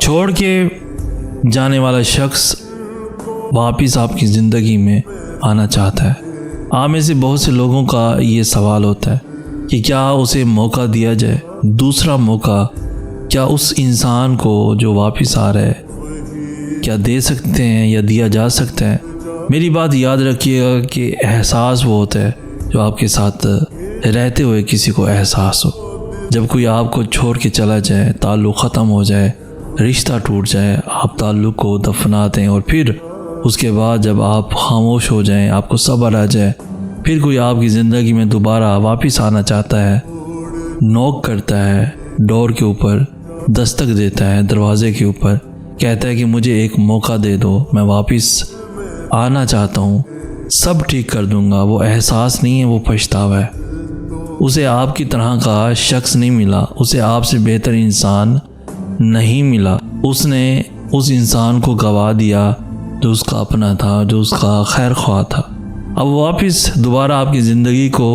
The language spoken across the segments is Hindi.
छोड़ के जाने वाला शख्स वापस आपकी ज़िंदगी में आना चाहता है। आप में से बहुत से लोगों का ये सवाल होता है कि क्या उसे मौका दिया जाए, दूसरा मौका क्या उस इंसान को जो वापस आ रहा है क्या दे सकते हैं या दिया जा सकता है। मेरी बात याद रखिएगा कि एहसास वो होता है जो आपके साथ रहते हुए किसी को एहसास हो। जब कोई आपको छोड़ के चला जाए, ताल्लुक़ ख़त्म हो जाए, रिश्ता टूट जाए, आप ताल्लुक़ को दफना दें और फिर उसके बाद जब आप खामोश हो जाएं, आपको सब्र आ जाए, फिर कोई आपकी ज़िंदगी में दोबारा वापस आना चाहता है, नॉक करता है, डोर के ऊपर दस्तक देता है, दरवाज़े के ऊपर कहता है कि मुझे एक मौका दे दो, मैं वापस आना चाहता हूँ, सब ठीक कर दूँगा। वो एहसास नहीं है, वो पछतावा है। उसे आपकी तरह का शख्स नहीं मिला, उसे आपसे बेहतर इंसान नहीं मिला। उसने उस इंसान को गवा दिया जो उसका अपना था, जो उसका खैर ख्वाह था। अब वापस दोबारा आपकी ज़िंदगी को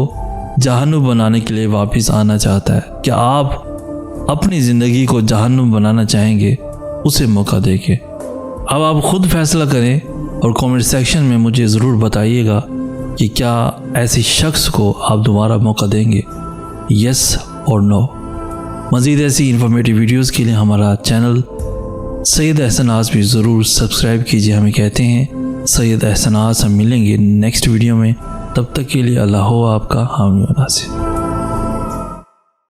जहन्नुम बनाने के लिए वापस आना चाहता है। क्या आप अपनी ज़िंदगी को जहन्नुम बनाना चाहेंगे? उसे मौका देके अब आप खुद फैसला करें और कमेंट सेक्शन में मुझे ज़रूर बताइएगा कि क्या ऐसे शख्स को आप दोबारा मौका देंगे, यस और नो। मज़ीद ऐसी इन्फॉर्मेटिव वीडियोस के लिए हमारा चैनल सैयद एहसनाज़ भी ज़रूर सब्सक्राइब कीजिए। हमें कहते हैं सैयद एहसनाज़। हम मिलेंगे नेक्स्ट वीडियो में, तब तक के लिए अल्लाह हो आपका हामी व नासिर।